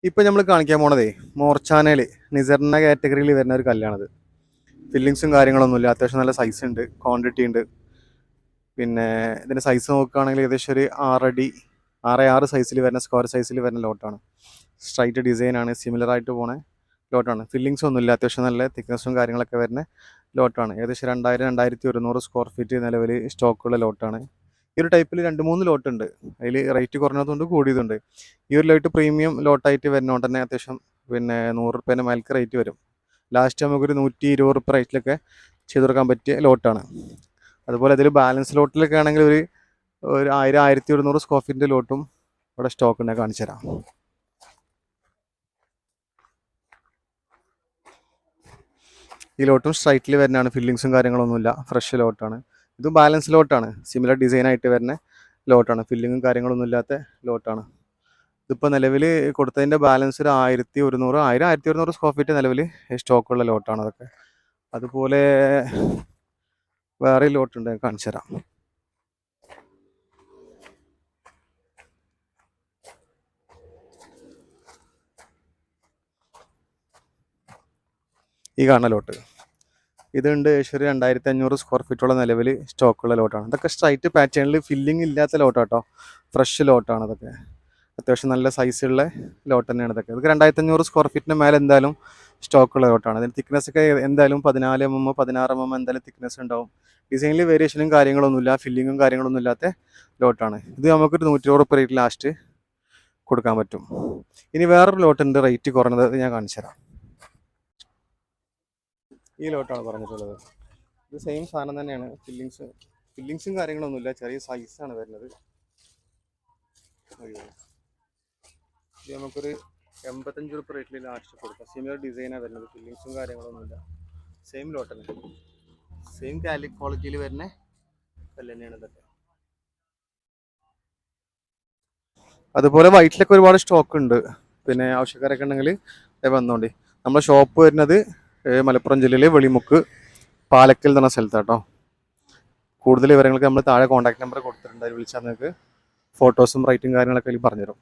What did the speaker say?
ഇപ്പം നമ്മൾ കാണിക്കാൻ പോണതേ മോർച്ചാനയിൽ നിസറിന കാറ്റഗറിയിൽ വരുന്ന ഒരു കല്ലാണത്. ഫില്ലിങ്സും കാര്യങ്ങളൊന്നുമില്ല, അത്യാവശ്യം നല്ല സൈസ് ഉണ്ട്, ക്വാണ്ടിറ്റി ഉണ്ട്. പിന്നെ ഇതിൻ്റെ സൈസ് നോക്കുകയാണെങ്കിൽ ഏകദേശം ഒരു 6 അടി 6x6 സൈസിൽ വരുന്ന സ്ക്വയർ സൈസിൽ വരുന്ന ലോട്ടാണ്. സ്ട്രൈറ്റ് ഡിസൈനാണ്, സിമിലറായിട്ട് പോണ ലോട്ടാണ്. ഫില്ലിങ്സ് ഒന്നുമില്ല, അത്യാവശ്യം നല്ല തിക്നെസ്സും കാര്യങ്ങളൊക്കെ വരുന്ന ലോട്ടാണ്. ഏകദേശം 2000-2100 സ്ക്വയർ ഫീറ്റ് നിലവിൽ സ്റ്റോക്കുള്ള ലോട്ടാണ്. ഈ ഒരു ടൈപ്പിൽ 2-3 ലോട്ടുണ്ട്. അതിൽ റേറ്റ് കുറഞ്ഞതുകൊണ്ട് കൂടിയതുണ്ട്. ഈ ഒരു ലോട്ട് പ്രീമിയം ലോട്ടായിട്ട് വരുന്നതുകൊണ്ട് തന്നെ അത്യാവശ്യം പിന്നെ 100 റുപ്യേൻ്റെ മേൽക്ക് റേറ്റ് വരും. ലാസ്റ്റ് നമുക്കൊരു 120 റുപ്യ റേറ്റിലൊക്കെ ചെയ്ത് കൊടുക്കാൻ പറ്റിയ ലോട്ടാണ്. അതുപോലെ അതിൽ ബാലൻസ് ലോട്ടിലൊക്കെ ആണെങ്കിൽ ഒരു 1000-1100 സ്ക്വയർ ഫീറ്റിൻ്റെ ലോട്ടും ഇവിടെ സ്റ്റോക്ക് ഉണ്ട്, കാണിച്ചു തരാം. ഈ ലോട്ടും സ്ട്രൈറ്റിൽ വരുന്നതാണ്, ഫില്ലിങ്സും കാര്യങ്ങളൊന്നുമില്ല, ഫ്രഷ് ലോട്ടാണ്. ഇത് ബാലൻസ് ലോട്ടാണ്, സിമിലർ ഡിസൈനായിട്ട് വരുന്ന ലോട്ടാണ്, ഫില്ലിങ്ങും കാര്യങ്ങളൊന്നും ഇല്ലാത്ത ലോട്ടാണ്. ഇതിപ്പോൾ നിലവിൽ കൊടുത്തതിൻ്റെ ബാലൻസ് ഒരു 1100 സ്ക്വയർ ഫീറ്റ് നിലവിൽ സ്റ്റോക്കുള്ള ലോട്ടാണ് അതൊക്കെ. അതുപോലെ വേറെ ലോട്ടുണ്ട്, കാണിച്ചു തരാം. ഈ കാണുന്ന ലോട്ട് ഇതുണ്ട്, ഏകദേശം 2500 സ്ക്വയർ ഫീറ്റോളം നിലവിൽ സ്റ്റോക്കുള്ള ലോട്ടാണ്. ഇതൊക്കെ സ്ട്രൈറ്റ് പാറ്റേണിൽ ഫില്ലിംഗ് ഇല്ലാത്ത ലോട്ടാട്ടോ, ഫ്രഷ് ലോട്ടാണ് അതൊക്കെ. അത്യാവശ്യം നല്ല സൈസുള്ള ലോട്ട് തന്നെയാണ് ഇതൊക്കെ. ഇതൊക്കെ 2500 സ്ക്വയർ ഫീറ്റിന് മേലെ എന്തായാലും സ്റ്റോക്കുള്ള ലോട്ടാണ്. അതിന് തിക്നെസ് ഒക്കെ എന്തായാലും 14 mm 16 mm എന്തായാലും തിക്നെസ് ഉണ്ടാവും. ഡിസൈനിൽ വേരിയേഷനും കാര്യങ്ങളൊന്നുമില്ല, ഫില്ലിങ്ങും കാര്യങ്ങളൊന്നും ഇല്ലാത്ത ലോട്ടാണ്. ഇത് നമുക്കൊരു 120 റുപ്യ റേറ്റ് ലാസ്റ്റ് കൊടുക്കാൻ പറ്റും. ഇനി വേറൊരു ലോട്ടുണ്ട് റേറ്റ് കുറഞ്ഞത്, ഞാൻ കാണിച്ചു തരാം. ഈ ലോട്ടാണ് പറഞ്ഞിട്ടുള്ളത്. ഇത് സെയിം സാധനം തന്നെയാണ്, ഫില്ലിങ്സും കാര്യങ്ങളൊന്നുമില്ല, ചെറിയ സൈസാണ് വരുന്നത്. അയ്യോ, ഇത് നമുക്കൊരു 85 റുപ്യ റേറ്റിൽ ലാസ്റ്റ് കൊടുക്കാം. സിമിലർ ഡിസൈനാണ് വരുന്നത്, ഫില്ലിങ്സും കാര്യങ്ങളൊന്നുമില്ല. സെയിം ലോട്ട് തന്നെ, സെയിം ക്വാളിറ്റിയിൽ വരുന്ന കല്ല് തന്നെയാണ് ഇതൊക്കെ. അതുപോലെ വൈറ്റിലൊക്കെ ഒരുപാട് സ്റ്റോക്ക് ഉണ്ട്. പിന്നെ ആവശ്യക്കാരൊക്കെ ഉണ്ടെങ്കിൽ വന്നോണ്ടി. നമ്മുടെ ഷോപ്പ് വരുന്നത് മലപ്പുറം ജില്ലയിലെ വെളിമുക്ക് പാലക്കൽ എന്ന് പറഞ്ഞ സ്ഥലത്താട്ടോ. കൂടുതൽ വിവരങ്ങൾക്ക് നമ്മൾ താഴെ കോൺടാക്ട് നമ്പർ കൊടുത്തിട്ടുണ്ട്, അതിൽ വിളിച്ചാൽ നിങ്ങൾക്ക് ഫോട്ടോസും റേറ്റും കാര്യങ്ങളൊക്കെ അതിൽ പറഞ്ഞുതരും.